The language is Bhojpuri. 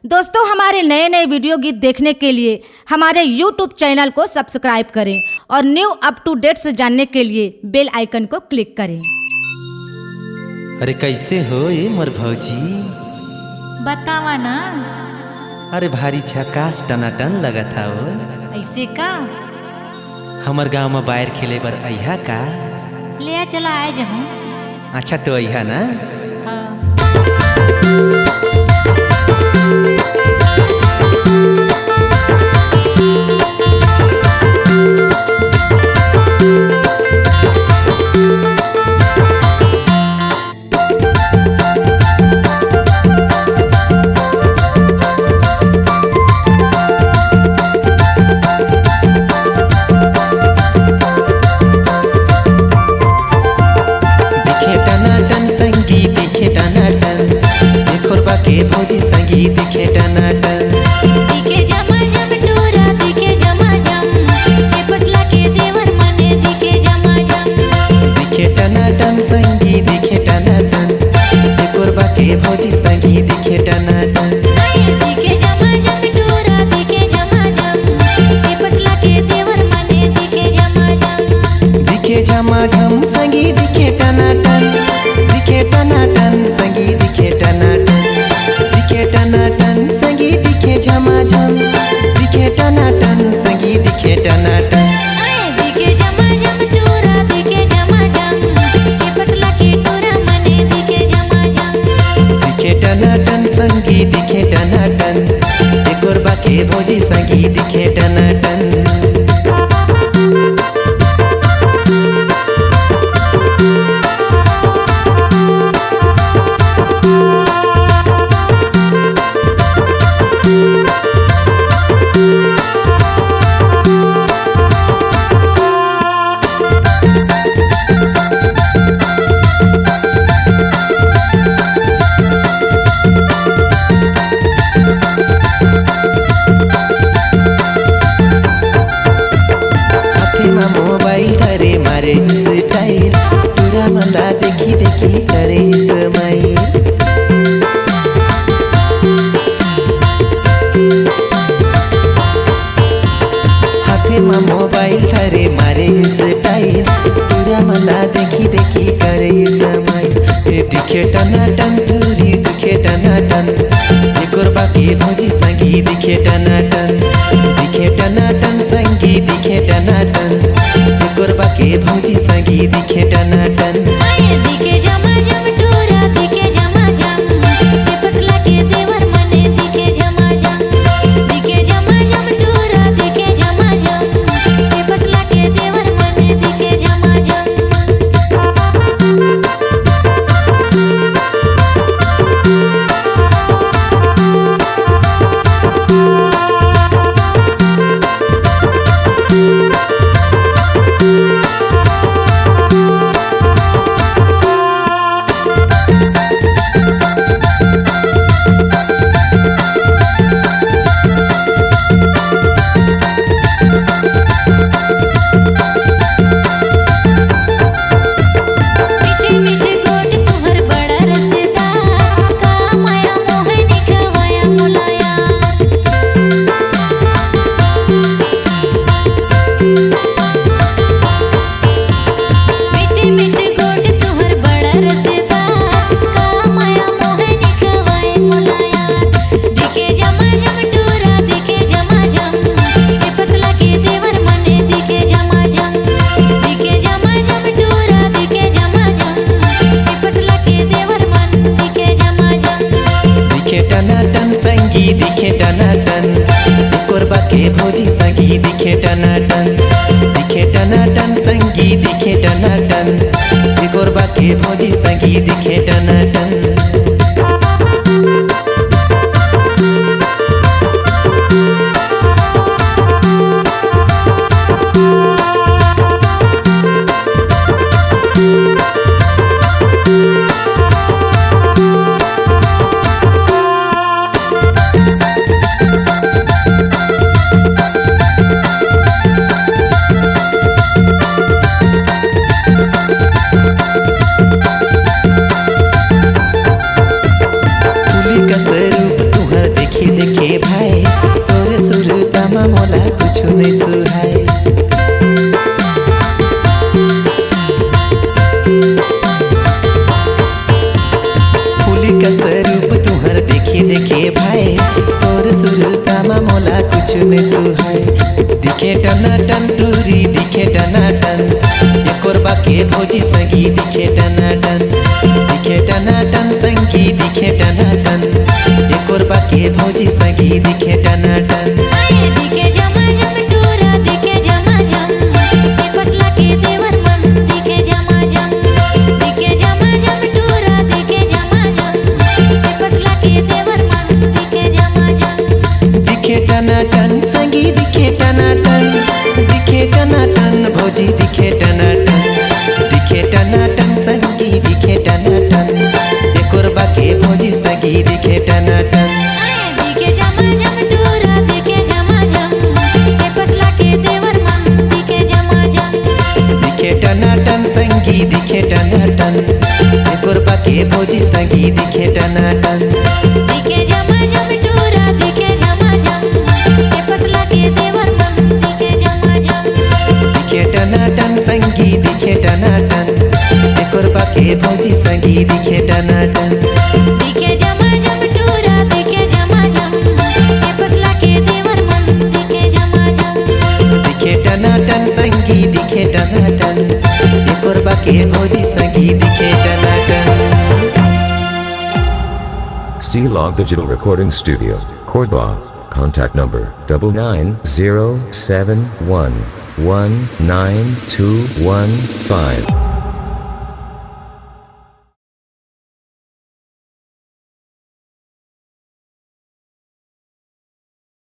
दोस्तों, हमारे नए नए वीडियो गीत देखने के लिए हमारे YouTube चैनल को सब्सक्राइब करें और न्यू अप टू डेट्स जानने के लिए बेल आइकन को क्लिक करें। अरे कैसे हो ये मोर भौजी? बतावा ना। अरे भारी झकास टनाटन लगत था वो। ऐसे का? हमर गांव में बाहर खेले बर अइहा का? ले चला आए जहूँ। अच्छा तो अइहा ना। संगीत दिखे टनाटन, देखोर बाके भौजी संगीत दिखे टनाटन। दिखे जमाजम टूरा दिखे जमाजम, ये फसला के देवर मने दिखे जमाजम। दिखे टनाटन संगीत दिखे टनाटन, देखोर बाके भौजी संगीत दिखे टनाटन। दिखे जमाजम टूरा दिखे जमाजम, ये फसला के देवर मने दिखे जमाजम। दिखे झमाझम संगीत दिखे टनाटन, दिखे टनाटन संगीत दिखे टनाटन। दिखे टनाटन संगीत दिखे झमाझम, दिखे टनाटन संगीत दिखे टनाटन। दिखे जमाजम टूरा दिखे जमाजम, ये फसला के टूरा मने दिखे जमाजम। दिखे टनाटन संगीत दिखे टनाटन, देखोर बाके भौजी संगीत दिखे टनाटन। मोबाइल धरे मारे स्टाइल, पूरा मला देखी देखी करे स्माइल। हाथे में मोबाइल धरे मारे स्टाइल, पूरा मला देखी देखी करे स्माइल। दिखे टनाटन दूरी दिखे टनाटन, एकोर बाके भौजी संगीत दिखे टनाटन। दिखे टनाटन संगीत दिखे टनाटन, एकोर बाके भौजी संगीत दिखे टनाटन। दिखे जमाजम टूरा दिखे जमाजम, ये फसला के देवर मने दिखे जमाजम। दिखे जमाजम टूरा दिखे जमाजम, ये फसला के देवर मने दिखे जमाजम। टनाटन संगीत दिखे टनाटन, एकोर बाके भौजी संगीत दिखे टनाटन। दिखे टनाटन संगीत दिखे टनाटन, एकोर बाके भौजी संगीत दिखे टनाटन। भाई तोरे सुरतामा मोला कुछ नहीं सुहाए फूली का स्वरूप तुहर देखे देखे भाई तोर सुरतामा मोला कुछ नहीं सुहाए दिखे टनाटन टूरी दिखे टनाटन कोरबा के भोजी संगी दिखे टनाटन संगी दिखे टनाटन कोरबा के भोजी संगी दिखे टनाटन दिखे झमाझम टूरा दिखे झमाझम ये फसला के देवर मन दिखे झमाझम दिखे झमाझम टूरा दिखे झमाझम ये फसला के देवर मन दिखे झमाझम दिखे टनाटन संगी दिखे टनाटन भोजी दिखे टनाटन संगी दिखे टनाटन कोरबा के भोजी संगी दिखे टनाटन दिखे झमाझम टूरा दिखे झमाझम ये फसला के देवर मन दिखे झमाझम दिखे टनाटन संगी दिखे टनाटन कोरबा के भोजी संगी दिखे टनाटन दिखे झमाझम टूरा दिखे झमाझम ये फसला के देवर मन दिखे झमाझम दिखे टनाटन संगी दिखे टनाटन कोरबा के भोजी संगी दिखे टनाटन दिखे झमाझम टूरा दिखे झमाझम ये फसला के देवर मन दिखे झमाझम दिखे टनाटन संगी दिखे टनाटन कोरबा के भोजी संगी दिखे टनाटन C-Log Digital Recording Studio, Cordoba. Contact number 99071192115.